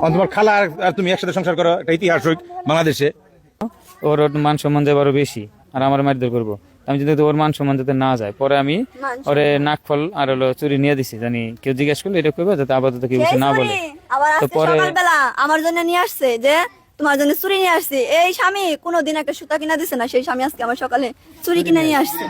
তোমার খালা আর তুমি একসাথে সংসার করো, এটা ইতিহাস বাংলাদেশে। ওর মান সম্মান দেয় আরো বেশি, আর আমার মারধর করবো। আমি যদি ওর মান সম্মান যাতে না যায়, পরে আমি ওরে নাকফল আর হলো চুরি নিয়ে দিছি, জানি কেউ জিজ্ঞেস করলে এটা করবে যাতে আপাতত কেউ কিছু না বলে। আবার তো আজকে পরে সকালবেলা আমার জন্য নিয়ে আসছে যে তোমার জন্য চুরি নিয়ে আসছে। এই স্বামী কোনোদিন একটা সুতা কিনা দিছে না, সেই স্বামী আজকে আমার সকালে চুরি কিনে নিয়ে আসছে।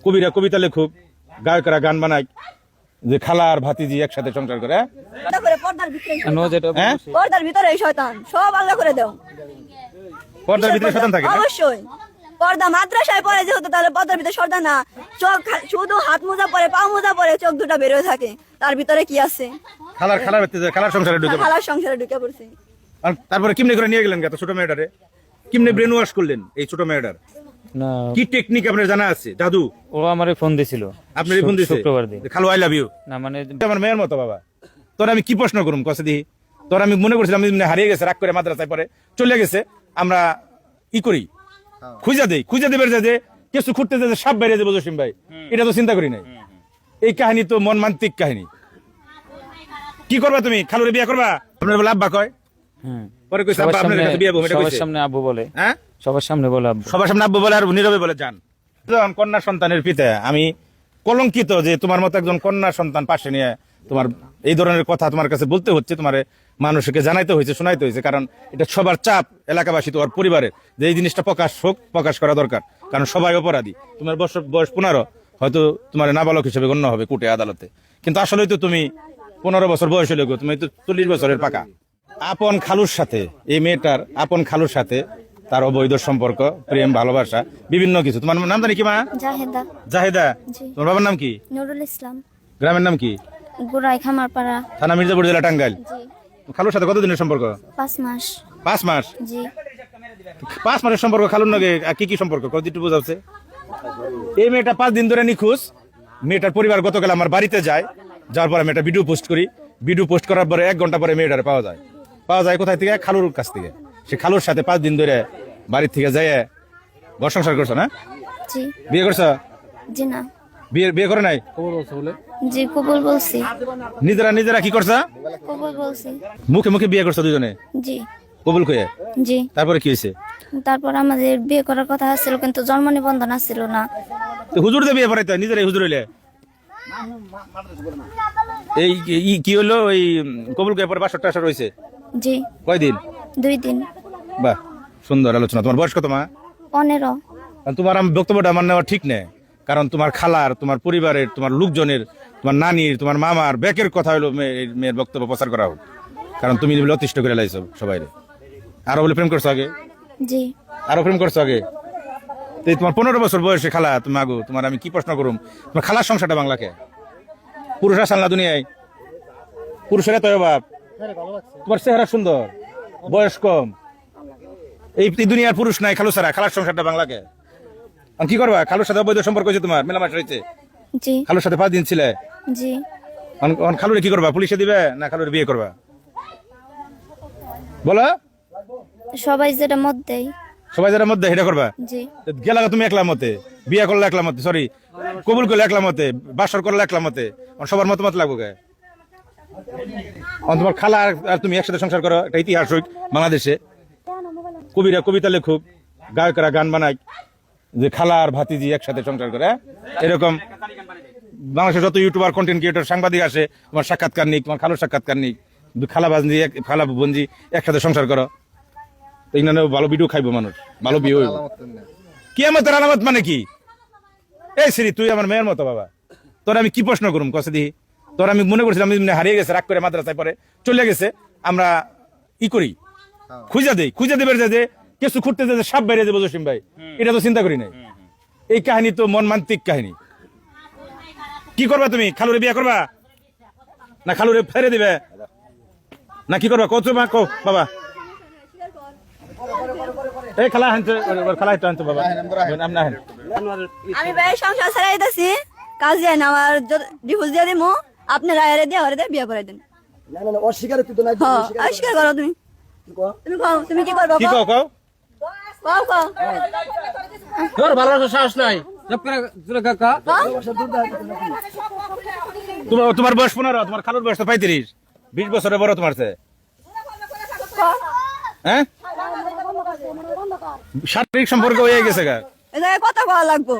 কবিরা কবিতা লেখুক, গায়করা গান বানায় যে খালা আর ভাতিজি একসাথে সংসার করে। তারপরে পর্দার ভিতরে হ্যাঁ, পর্দার ভিতরে এই শয়তান সব আল্লাহ করে দাও। পর্দার ভিতরে শয়তান থাকে না? অবশ্যই পর্দা মাদ্রাসায় পড়ে যেহেতু, তাহলে পর্দার ভিতরে শয়তান না। চোখ শুধু হাত মোজা পরে, পা মোজা পরে, চোখ দুটা বের হয়ে থাকে, তার ভিতরে কি আছে? খালার খালার ভিতরে খালার সংসারে ঢুকে খালার সংসারে ঢুকে পড়ছে। আর তারপরে কেমনে করে নিয়ে গেলেন ছোট মেয়েটারে? কেমনে ব্রেন ওয়াশ করলেন এই ছোট মেয়েটার? না, কি টেকনিক আপনার জানা আছে? জাদু? ও আমারে ফোন দিছিল, আপনার ফোন দিছে শুক্রবার দিন। খালু আই লাভ ইউ, না মানে আমার মেয়ের মতো বাবা। তোর আমি কি প্রশ্ন করুম কসে দিহি? তোর আমি মনে করছিলাম হারিয়ে গেছে, রাগ করে মাদ্রাসায় পরে চলে গেছে। আমরা ই করি, খুঁজা দেবের যে কিছু খুঁড়তে যে সাপ বাইরে যাবো জসিম ভাই, এটা তো চিন্তা করি নাই। এই কাহিনী তো মন মান্তিক কাহিনী। কি করবা তুমি? খালুরে বিয়ে করবা? আপনার বলে আব্বা কয়, পরে কইছে আব্বা আপনার কাছে বিয়ে হবে, সবার সামনে আব্বু বলে। হ্যাঁ, সবার সামনে বলে আব্বু, সবার সামনে আব্বু বলে আর নীরবে বলে যান। কন্যা সন্তানের পিতা আমি কলঙ্কিত যে তোমার মতো একজন কন্যা সন্তান পাশে নিয়ে তোমার এই ধরনের কথা তোমার কাছে বলতে হচ্ছে, তোমার মানুষকে জানাইতে হয়েছে, শোনাইতে হয়েছে। কারণ এটা সবার চাপ, এলাকাবাসী তোমার পরিবারের, যে এই জিনিসটা প্রকাশ করা দরকার। কারণ সবাই অপরাধী। তোমার বয়স 15, হয়তো তোমার নাবালক হিসেবে গণ্য হবে কোর্টে আদালতে, কিন্তু আসলে তো তুমি 15 বছর বয়স হলে তুমি তো 40 বছরের পাকা। আপন খালুর সাথে এই মেয়েটার, আপন খালুর সাথে তার অবৈধ সম্পর্ক, প্রেম, ভালোবাসা, বিভিন্ন কিছু। তোমার নাম জানি কি মা? জাহেদা। জাহেদা। তোমার বাবার নাম কি? নুরুল ইসলাম। গ্রামের নাম কি? গোড়াই খামারপাড়া, থানা মির্জাপুর, জেলা টাঙ্গাইল। খালুর সাথে কতদিনের সম্পর্ক? 5 মাস। 5 মাস? জি। 5 মাসের সম্পর্ক খালুর নাকি কি কি সম্পর্ক কতটুকু বোঝাচ্ছে? এই মেয়েটা 5 দিন ধরে নিখোঁজ। মেয়েটার পরিবার গতকাল আমার বাড়িতে যায়, যাওয়ার পরে মেয়েটা ভিডিও পোস্ট করি। ভিডিও পোস্ট করার পরে 1 ঘন্টা পরে মেয়েটারে পাওয়া যায় কোথায় থেকে? খালুর কাছ থেকে। সে খালুর সাথে 5 দিন ধরে বাড়ির থেকে যায় ঘর সংসার করছো না? জি। বিয়ে করছো? জি না। বিয়ে করে নাই? জি কবুল বলছি। নিজেরা কি করছো? কবুল বলছি। মুখে মুখে বিয়ে করছো দুজনে? জি। কবুল কয়ে? জি। তারপরে কি হয়েছে? তারপর আমাদের বিয়ে করার কথা ছিল, কিন্তু জন্ম নিবন্ধন ছিল না। তো হুজুর দিয়ে বিয়ে পড়াইতে, নিজেরাই হুজুর হইলে? এই কি হলো? ওই কবুল কয়ে পরে 500 টাকা রয়েছে? জি। কয়দিন? 2 দিন। বাহ, সুন্দর আলোচনা। তোমার বয়স কত মা? 15। তোমার আমি বক্তব্যটা আমার নেওয়া ঠিক নেই, কারণ তোমার খালার, তোমার পরিবারের, তোমার লোকজনের, তোমার নানির, তোমার মামার ব্যাকের কথা হলো মেয়ের বক্তব্য প্রচার করা হোক। কারণ তুমি বলে অতিষ্ঠ করে লাইছো সবাই। আরো বলে প্রেম করছো আগে? জি। আরো প্রেম করছো আগে? তো তোমার 15 বছর বয়সে খালা তুমি আগো, তোমার আমি কি প্রশ্ন করুম? তোমার খালার সংসারটা বাংলাকে পুরুষ আসাল না দুনিয়ায়? পুরুষেরা তো অভাব। তোমার চেহারা সুন্দর, বয়স কম, এই দুনিয়ার পুরুষ নাই খালু ছাড়া। খালার সংসারটা বাংলাকে কি করবা? খালুর সাথে অবৈধ সম্পর্ক হয়েছে তোমার, মেলামাস রয়েছে। জি। খালুর সাথে 5 দিন ছিলে। জি। খালুরে কি করবা? পুলিশে দিবে না খালুরে বিয়ে করবা? বলো। সবাই যেটা মত দেয়। সবাই যারা মধ্যে এটা করবা? জি। গেলা তুমি একলা মতে, বিয়ে করলে একলা মতে, সরি কবুল করলে একলা মতে, বাসর করলে একলা মতে, সবার মতামত লাগবো কে? তোমার খালা আর তুমি একসাথে সংসার করো, একটা ইতিহাস বাংলাদেশে। কবিরা কবিতা লেখুক, গায়করা গান বানায় যে খালা আর ভাতিজি একসাথে সংসার করে। এরকম বাংলাদেশের যত ইউটিউবার, কন্টেন্ট ক্রিয়েটর, সাংবাদিক আসে, তোমার সাক্ষাৎকার নিক, তোমার খালুর সাক্ষাৎকার নিক, খালা বোনজি একসাথে সংসার করো। এখানে ভালো ভিডিও খাইবো মানুষ, ভালো বিয়ে হইব। কিয়ামতের আলামত মানে কি? এই শ্রী, তুই আমার মেয়ের মতো বাবা। তোর আমি কি প্রশ্ন করুম কসে দিহি? তোর আমি মনে করছিলাম হারিয়ে গেছে, রাগ করে মাদ্রাসায় পরে চলে গেছে। আমরা ই করি, খুঁজা দেবের যে কিছু খুঁড়তে যে সাপ বাইরে যাবো জসিম ভাই, এটা তো চিন্তা করি নাই। এই কাহিনী তো মন মান্তিক কাহিনী। কি করবা তুমি? খালুরে বিয়ে করবা না খালুরে ফেরে দিবে না কি করবা? কত মা কো বাবা। এই খালা হানতে, খালা হানতে বাবা। আমি ভাই সংসার ছাড়াইতেছি, কাজ যায় না আমার, ডিভোর্স দিয়ে দিমু, আপনি রায়ের দিয়ে ওরে দিয়ে বিয়ে করে দেন। না না অস্বীকার তুই তো নাই। অস্বীকার করো তুমি। তুমি কও, তুমি কি করবা? কি কও? কও কও। তোর ভালো সাহস নাই। তোমার বয়স 15, তোমার খালুর বয়স তো 35, 20 বছরের বড় তোমার চেয়ে। হ্যাঁ শারীরিক সম্পর্ক হয়ে গেছে গা। এই জায়গায় কথা বলা লাগবো,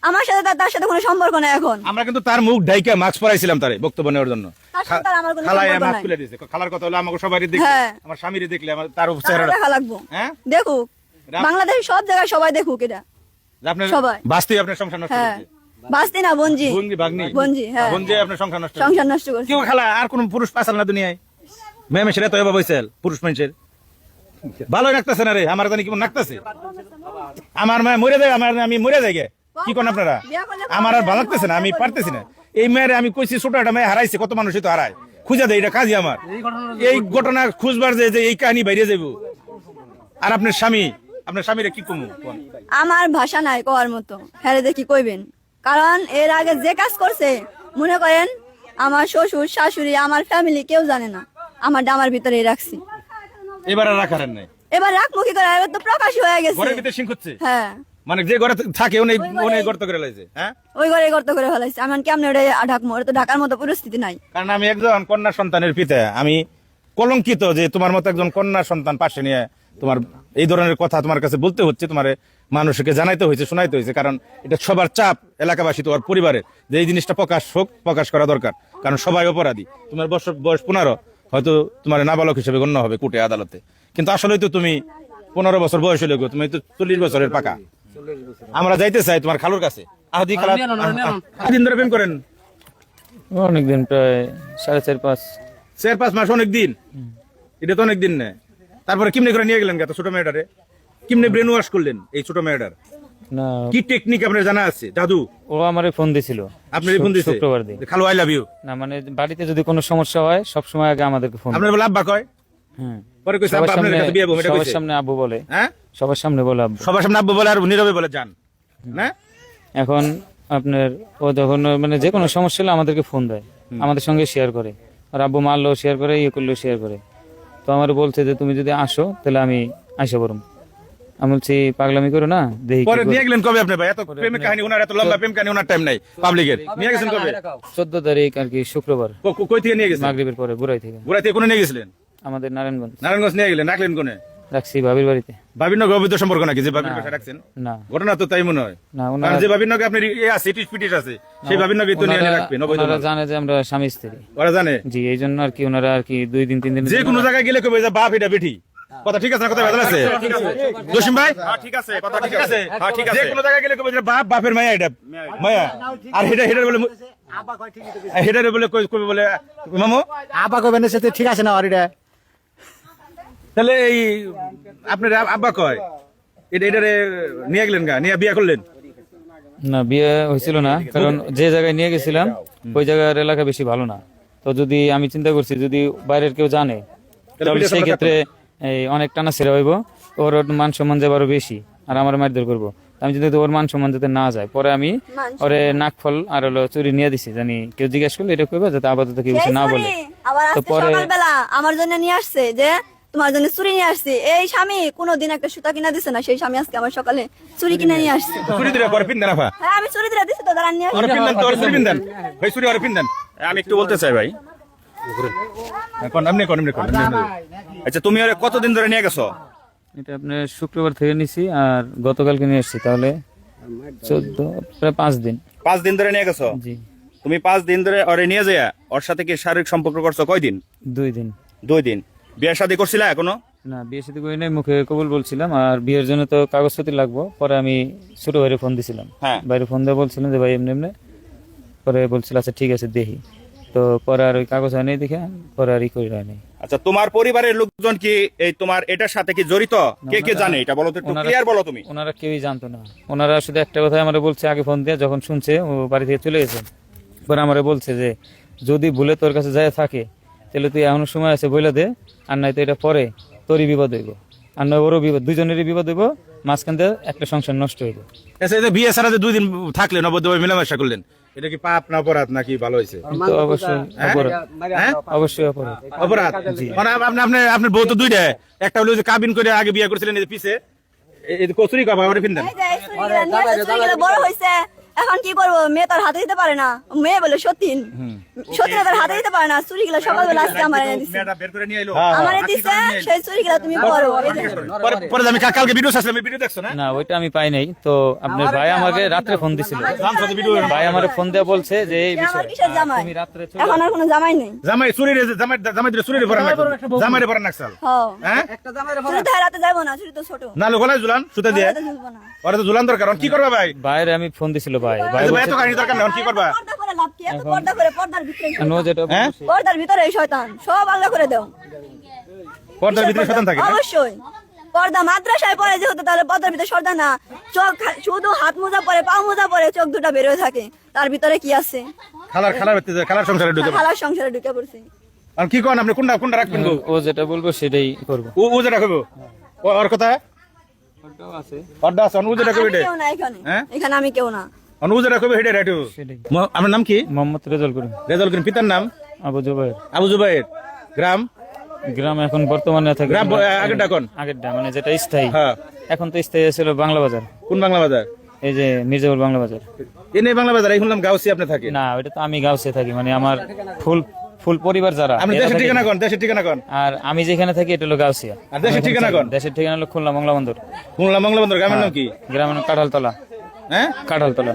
আমার সাথে তার সাথে কোনো সম্পর্ক নাই এখন। আমরা কিন্তু তার মুখ ঢাইকা মাস্ক পরাইছিলাম তারে বক্তব্য নেওয়ার জন্য। তার সাথে আর আমার কোনো খালায় সম্পর্ক মাস্ক নাই। খুলে দিয়েছে। খালার কথা হলো আমাকে সবারই দেখলে, হ্যাঁ। আমার স্বামীরই দেখলে, আমার তার তারও চেহারা দেখা লাগবো, হ্যাঁ দেখুক বাংলাদেশ সব জায়গায় সবাই দেখুক এটা। আপনার সবাই। বাস্তবে আপনার সংসার নষ্ট হ্যাঁ, করেছে। বাস্তি না বঞ্জি, বঙ্গি বাগনি বঞ্জি, হ্যাঁ। বঞ্জি আপনার সংসার নষ্ট করেছে। সংসার নষ্ট করছে। কেউ খালা আর কোন পুরুষ পাসাল না দুনিয়ায়, মেয়ে মেশে তো এবার বইছেল পুরুষ মানুষের ভালো নাকতেছে না রে, আমার জানি কেমন নাকতেছে। আমার মেয়ে মরে যায়, আমি মরে যাই গে। কি করেন আপনারা? আমার আর ভালো লাগতেছে না, আমি পারতেছি না। এই মেয়ের আমি কইছি ছোট একটা মেয়ে হারাইছে, কত মানুষই তো হারায়, খুঁজে দেয়, এটা কাজই আমার। এই ঘটনা খুঁজবার যে এই কাহিনী বাইরে যাইব। আর আপনার স্বামীরা কি কমু? আমার ভাষা নাই কওয়ার মতো, হ্যাঁ দেখি কইবেন। কারণ এর আগে যে কাজ করছে, মনে করেন আমার শ্বশুর শাশুড়ি আমার ফ্যামিলি কেউ জানে না, আমার ডামার ভিতরে রাখছি। এবার আর রাখার নাই, এবার রাখবো কি করে, এবার তো প্রকাশ হয়ে গেছে। ঘরের ভিতরে সিং হচ্ছে, হ্যাঁ, মানে যে ঘরে থাকে উনি গর্ত করে লাইছে। হ্যাঁ, ওই ঘরে গর্ত করে ফেলাইছে। আমি কেমনে ওটা ঢাকবো, ওটা তো ঢাকার মতো পরিস্থিতি নাই। কারণ আমি একজন কন্যা সন্তানের পিতা, আমি কলঙ্কিত যে তোমার মতো একজন কন্যা সন্তান পাশে নিয়ে তোমার এই ধরনের কথা তোমার কাছে বলতে হচ্ছে, তোমার মানুষকে জানাইতে হয়েছে, শোনাইতে হয়েছে। কারণ এটা সবার চাপ, এলাকাবাসী তোমার পরিবারের, যে এই জিনিসটা প্রকাশ করা দরকার। কারণ সবাই অপরাধী। তোমার বয়স 15, হয়তো তোমার নাবালক হিসেবে গণ্য হবে কোর্টে আদালতে, কিন্তু আসলে তো তুমি 15 বছর বয়স হলে গো, তুমি তো 40 বছরের পাকা। আমরা যাইতে চাই তোমার খালুর কাছে। আহদি খালা দিন ধরে প্রেম করেন? অনেকদিন, প্রায় 4.5 4-5 মাস, অনেক দিন। এটা তো অনেক দিন না। তারপরে কিমনে করে নিয়ে গেলেন ছোট মেয়েটারে? কিমনে ব্রেন ওয়াশ করলেন এই ছোট মেয়েটার? না, কি টেকনিক আপনার জানা আছে? জাদু? ও আমারে ফোন দিছিল আপনার ফোন দিছে শুক্রবার দিন। খালু আই লাভ ইউ। না মানে বাড়িতে যদি কোনো সমস্যা হয় সবসময় আগে আমাদেরকে ফোন। আপনার বলে আব্বা কয়? হ্যাঁ, পরে কইছে সবার আব্বা আপনার সামনে, কাছে বিয়ে হবে, এটা সবার কইছে? সামনে আব্বু বলে। হ্যাঁ, সবার সামনে বলে আব্বু। সবার সামনে আব্বু বলে আর নীরবে বলে জান না? এখন আপনার ও যখন মানে যে কোনো সমস্যা হলে আমাদেরকে ফোন দেয়, আমাদের সঙ্গে শেয়ার করে। আর আব্বু মারলেও শেয়ার করে, ইয়ে করলেও শেয়ার করে। তো আমার বলছে যে তুমি যদি আসো তাহলে আমি আইসা বরম। আমি বলছি পাগলামি করো না, দেখি কি পরে করি। নিয়ে গেলেন কবে আপনি ভাই? এত প্রেমের কাহিনী ওনার, এত লম্বা প্রেম কাহিনী ওনার টাইম নাই পাবলিকের। নিয়ে গেছেন কবে? 14 তারিখ আর কি, শুক্রবার কই থেকে নিয়ে গেছেন? মাগরিবের পরে বুড়াই থেকে। গোড়া থেকে কোনে নিয়ে গেছিলেন? আমাদের নারায়ণগঞ্জ নারায়ণগঞ্জ নিয়ে গেলেন, রাখলেন কোনে? রাখছি ভাবির বাড়িতে। ভাবির নগে অবৈধ সম্পর্ক নাকি যে ভাবির বাসায় রাখছেন? না ঘটনা তো তাই মনে হয়। না, কারণ ওনারা যে ভাবির নগে আপনার আছে, ইটিস পিটিস আছে, সেই ভাবির নগে তো নিয়ে রাখবেন অবৈধ। ওনারা জানে যে আমরা স্বামী স্ত্রী। ওরা জানে? জি, এই জন্য আর কি ওনারা আর কি 2 দিন 3 দিন যে কোনো জায়গায় গেলে কবে যে বাপ এটা বেটি, কথা ঠিক আছে না? কথা ভেজাল আছে জসিম ভাই? ঠিক আছে, কথা ঠিক আছে। যে কোনো জায়গায় গেলে কবে যে বাপের মায়া, এটা মায়া। আর হেডার বলে হেডারে বলে কবে বলে মামু আব্বা কবেন সাথে ঠিক আছে না? আর এটা তাহলে এই আপনার আব্বা কয় এটারে নিয়ে গেলেন গা, নিয়ে বিয়ে করলেন? না, বিয়ে হয়েছিল না, কারণ যে জায়গায় নিয়ে গেছিলাম ওই জায়গার এলাকা বেশি ভালো না। তো যদি আমি চিন্তা করছি যদি বাইরের কেউ জানে তাহলে সেই ক্ষেত্রে এই অনেক টানা ছেড়ে হইব, ওর মান সম্মান যাবে আরো বেশি, আর আমার মারধর করবো। আমি যদি ওর মান সম্মান যাতে না যায়, পরে আমি ওরে নাকফল আর হলো চুরি নিয়ে দিছি, জানি কেউ জিজ্ঞেস করলে এটা করবে যাতে আপাতত কেউ কিছু না বলে। আবার তো আজকে পরে সকালবেলা আমার জন্য নিয়ে আসছে যে তোমার জন্য চুরি নিয়ে আসছি। এই স্বামী কোনোদিন একটা সুতা কিনা দিছে না, সেই স্বামী আজকে আমার সকালে চুরি কিনে নিয়ে আসছে। চুরি দিলে করে পিন দেন আপা? হ্যাঁ, আমি চুরি দিলে দিছি তো, দাঁড়ান নিয়ে আসছি। ওরে পিন দেন তো, ওরে চুরি পিন দেন ভাই, চুরি ওরে পিন দেন। আমি একটু বলতে চাই ভাই। এখন আপনি কোন আচ্ছা, তুমি ওরে কতদিন ধরে নিয়ে গেছো? এটা আপনার শুক্রবার থেকে নিছি আর গতকালকে নিয়ে এসেছি, তাহলে 14 প্রায় 5 দিন। 5 দিন ধরে নিয়ে গেছো? জি, তুমি 5 দিন ধরে ওরে নিয়ে যাইয়া ওর সাথে কি শারীরিক সম্পর্ক করছো কয়দিন? 2 দিন। 2 দিন। বিয়ে শাদী করছিলা এখনো? না, বিয়ে সাথে করি নাই, মুখে কবুল বলছিলাম। আর বিয়ের জন্য তো কাগজপত্র লাগবো। পরে আমি ছোট ভাইরে ফোন দিছিলাম, হ্যাঁ। বাইরে ফোন দিয়ে বলছিলাম যে ভাই এমনি এমনি। পরে বলছিল আচ্ছা ঠিক আছে দেখি। তো পরে আর ওই কাগজ হয় নাই দেখে পরে আর ই করি হয়নি। আচ্ছা, তোমার পরিবারের লোকজন কি এই তোমার এটার সাথে কি জড়িত? কে কে জানে এটা বলো তো, একটু ওনারা- ক্লিয়ার বলো তুমি। ওনারা কেউই জানতো না। ওনারা শুধু একটা কথা আমার বলছে আগে ফোন দিয়ে, যখন শুনছে ও বাড়ি থেকে চলে গেছে, পরে আমার বলছে যে যদি ভুলে তোর কাছে যায় থাকে তাহলে তুই এমন সময় আছে বইলা দে, আর নয়তো এটা পরে তোরই বিপদ হইব, আর নয় ওরও বিপদ, দুজনেরই বিপদ হইব, মাঝখান দিয়ে একটা সংসার নষ্ট হইব। আচ্ছা, এই যে বিয়ে ছাড়া যে 2 দিন থাকলেন, অবৈধ মেলামেশা করলেন, এটা কি পাপ না অপরাধ নাকি ভালো হয়েছে? কিন্তু অবশ্যই অপরাধ, হ্যাঁ, অবশ্যই অপরাধ। অপরাধ। মানে আপনার বউ তো 2টা, একটা হলো যে কাবিন করে আগে বিয়ে করেছিলেন, এই যে পিছে এই কচুরি কাবা ওরে পিন দেন। এই যে এই চুরিগুলা নিয়ে আসছে, চুরিগুলা বড় হয়েছে, এখন কি করবো, মেয়ে তার হাতে দিতে পারে না, মেয়ে বলে সতীন, সতীন তার হাতে দিতে পারে না, চুরিগুলো সকালবেলা আজকে আমার এনে দিচ্ছে, মেয়েটা বের করে নিয়ে এলো আমার দিচ্ছে, সেই চুরিগুলো তুমি করো। এই যে, পরে আমি কালকে ভিডিও আসলে ভিডিও দেখছো না না ওইটা আমি পাই নাই। তো আপনার ভাই আমাকে রাত্রে ফোন দিছিল, ভাই আমার ফোন দিয়ে বলছে যে এই আমার বিষয় কিসের জামাই, তুমি রাত্রে চলে এখন আর কোনো জামাই নেই। জামাই চুরির জামাই দিলে চুরির পরান জামাইরে পরান নাকসাল হ্যাঁ চুরি তো হারাতে যাবো না, চুরি তো ছোট, না লো গলায় ঝুলান সুতা দিয়ে হারাতে ঝুলবো না। ওরা তো ঝুলান দরকার কি করবা ভাই বাইরে আমি ফোন দিছিল ভাই, ভাই এত বলছে কাহিনী দরকার নেই কি করবা পর্দা করে লাভ কি, এত পর্দা করে পর্দার ভিতরে, নো যেটা হ্যাঁ? বলছে। পর্দার ভিতরে এই শয়তান সব আলাদা করে দাও। পর্দার ভিতরে শতান থাকে না? অবশ্যই পর্দা মাদ্রাসায় পড়ে যেহেতু, তাহলে পর্দার ভিতরে সর্দা না, চোখ শুধু হাত মোজা পরে, পা মোজা পরে, চোখ দুটা বের হয়ে থাকে, তার ভিতরে কি আছে? খালার সংসারে ঢুকে খালার সংসারে ঢুকে পড়ছে। আর কি করেন আপনি কোনটা রাখবেন গো ও যেটা বলবো সেটাই করবো। ও যেটা কইবো ওর কথা অর্ডা আছে ও যেটা কইবে আমি কেউ না এখানে, হ্যাঁ? এখানে আমি কেউ না। ও যেটা কইবে হেডে রাইটু সেটাই। আপনার নাম কি মোহাম্মদ রেজাল করিম, রেজাউল করিম পিতার নাম আবু জুবাইর। আবু জুবাইর গ্রাম গ্রাম এখন বর্তমানে থাকে গ্রাম আগেরটা কোন আগেরটা মানে যেটা স্থায়ী, হ্যাঁ এখন তো স্থায়ী ছিল বাংলা বাজার, কোন বাংলা বাজার এই যে মির্জাপুর বাংলা বাজার। এনে বাংলা বাজার এই শুনলাম গাউসি আপনি থাকে না ওইটা তো আমি গাউসে থাকি, মানে আমার ফুল ফুল পরিবার যারা আপনি এরা দেশের থাকে- ঠিকানা কোন দেশের ঠিকানা কোন আর আমি যেখানে থাকি এটা হলো গাউসিয়া। আর দেশের ঠিকানা কোন দেশের ঠিকানা হলো খুলনা মংলা বন্দর, খুলনা বাংলা বাজার গ্রামের নাম কি গ্রামের কাঁঠালতলা, হ্যাঁ কাঁঠালতলা।